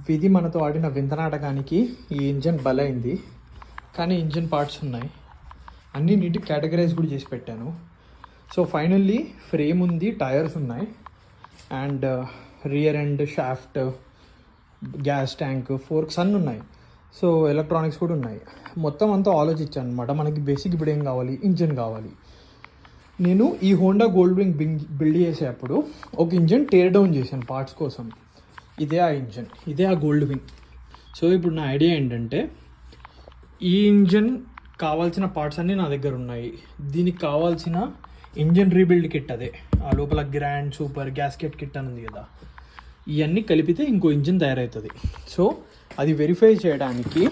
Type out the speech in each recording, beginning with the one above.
విధి మనతో ఆడిన వింత నాటకానికి ఈ ఇంజన్ బలైంది. కానీ ఇంజన్ పార్ట్స్ ఉన్నాయి, అన్నీ నీట్గా కేటగరైజ్ కూడా చేసి పెట్టాను. సో ఫైనల్లీ ఫ్రేమ్ ఉంది, టైర్స్ ఉన్నాయి, and rear end shaft, gas tank, forks అన్నీ ఉన్నాయి. సో ఎలక్ట్రానిక్స్ కూడా ఉన్నాయి. మొత్తం అంతా ఆలోచించాను అనమాట. మనకి బేసిక్ ఇప్పుడు ఏం కావాలి, ఇంజన్ కావాలి. నేను ఈ హోండా గోల్డ్ వింగ్ బిల్డ్ చేసేటప్పుడు ఒక ఇంజన్ టేర్ డౌన్ చేశాను పార్ట్స్ కోసం. ఇదే ఆ ఇంజన్, ఇదే ఆ గోల్డ్ వింగ్. సో ఇప్పుడు నా ఐడియా ఏంటంటే, ఈ ఇంజన్ కావాల్సిన పార్ట్స్ అన్నీ నా దగ్గర ఉన్నాయి. దీనికి కావాల్సిన ఇంజన్ రీబిల్డ్ కిట్ అదే, ఆ లోపల గ్రాండ్ సూపర్ గ్యాస్కెట్ కిట్ అని ఉంది కదా, ఇవన్నీ కలిపితే ఇంకో ఇంజన్ తయారవుతుంది. సో అది వెరిఫై చేయడానికి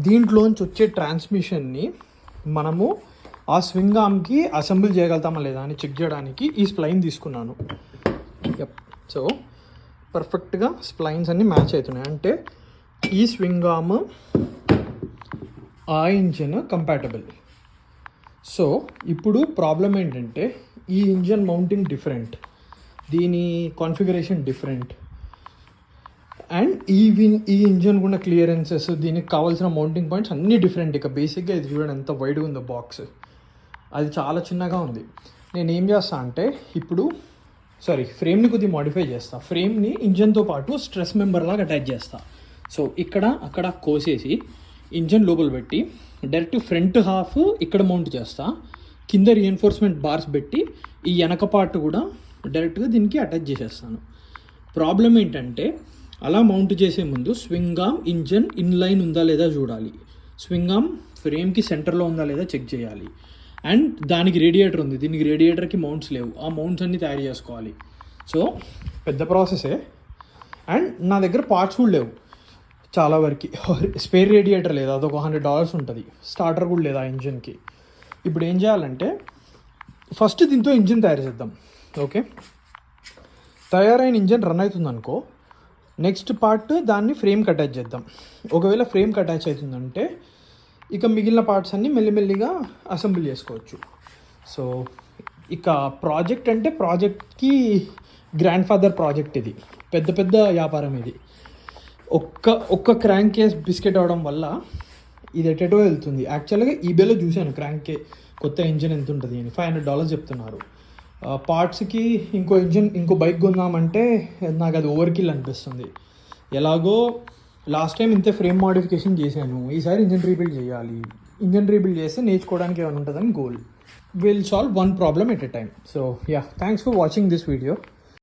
దీంట్లోంచి వచ్చే ట్రాన్స్మిషన్ని మనము ఆ స్వింగ్ ఆర్మ్కి అసెంబుల్ చేయగలుగుతామా లేదా అని చెక్ చేయడానికి ఈ స్ప్లైన్ తీసుకున్నాను. సో పర్ఫెక్ట్గా స్ప్లైన్స్ అన్నీ మ్యాచ్ అవుతున్నాయి. అంటే ఈ స్వింగ్ ఆర్మ్ ఆ ఇంజన్ కంపాటబుల్. సో ఇప్పుడు ప్రాబ్లం ఏంటంటే, ఈ ఇంజన్ మౌంటింగ్ డిఫరెంట్, దీని కాన్ఫిగరేషన్ డిఫరెంట్, అండ్ ఈ ఇంజన్ కూడా క్లియరెన్సెస్, దీనికి కావాల్సిన మౌంటింగ్ పాయింట్స్ అన్నీ డిఫరెంట్. ఇక బేసిక్గా ఇది చూడండి ఎంత వైడ్గా ఉందో బాక్స్, అది చాలా చిన్నగా ఉంది. నేను ఏం చేస్తా అంటే, ఇప్పుడు ఫ్రేమ్ని కొద్దిగా మాడిఫై చేస్తా. ఫ్రేమ్ని ఇంజన్తో పాటు స్ట్రెస్ మెంబర్ లాగా అటాచ్ చేస్తా. సో ఇక్కడ అక్కడ కోసేసి ఇంజన్ లోపల పెట్టి డైరెక్ట్ ఫ్రంట్ హాఫ్ ఇక్కడ మౌంట్ చేస్తా. కింద రీఎన్ఫోర్స్మెంట్ బార్స్ పెట్టి ఈ వెనక పార్ట్ కూడా డైరెక్ట్గా దీనికి అటాచ్ చేసేస్తాను. ప్రాబ్లం ఏంటంటే, అలా మౌంట్ చేసే ముందు స్వింగ్ ఆర్మ్ ఇంజన్ ఇన్లైన్ ఉందా లేదా చూడాలి. స్వింగ్ ఆర్మ్ ఫ్రేమ్కి సెంటర్లో ఉందా లేదా చెక్ చేయాలి. అండ్ దానికి రేడియేటర్ ఉంది, దీనికి రేడియేటర్కి మౌంట్స్ లేవు. ఆ మౌంట్స్ అన్నీ తయారు చేసుకోవాలి. సో పెద్ద ప్రాసెసే. అండ్ నా దగ్గర పార్ట్స్ కూడా లేవు చాలా వరకు. స్పేర్ రేడియేటర్ లేదు, అదొక $100 ఉంటుంది. స్టార్టర్ కూడా లేదు ఆ ఇంజన్కి. ఇప్పుడు ఏం చేయాలంటే, ఫస్ట్ దీంతో ఇంజిన్ తయారు చేద్దాం. ఓకే, తయారైన ఇంజన్ రన్ అవుతుంది అనుకో, నెక్స్ట్ పార్ట్ దాన్ని ఫ్రేమ్కి అటాచ్ చేద్దాం. ఒకవేళ ఫ్రేమ్కి అటాచ్ అవుతుందంటే ఇక మిగిలిన పార్ట్స్ అన్నీ మెల్లిమెల్లిగా అసెంబుల్ చేసుకోవచ్చు. సో ఇక ప్రాజెక్ట్ అంటే, ప్రాజెక్ట్కి గ్రాండ్ ఫాదర్ ప్రాజెక్ట్ ఇది, పెద్ద వ్యాపారం ఇది. ఒక్క క్రాంక్ కేస్ బిస్కెట్ అవడం వల్ల ఇది ఎటెటో వెళ్తుంది. యాక్చువల్గా ఈబేలో చూశాను క్రాంక్ కొత్త ఇంజన్ ఎంత ఉంటుంది అని, $500 చెప్తున్నారు. పార్ట్స్కి ఇంకో బైక్ కొందామంటే నాకు అది ఓవర్ కిల్ అనిపిస్తుంది. ఎలాగో లాస్ట్ టైం ఇంతే ఫ్రేమ్ మోడిఫికేషన్ చేశాను, ఈసారి ఇంజన్ రీబిల్డ్ చేయాలి. ఇంజన్ రీబిల్డ్ చేస్తే నేర్చుకోవడానికి ఏమైనా ఉంటుందని goal. Will solve one problem at a time. So yeah, thanks for watching this video.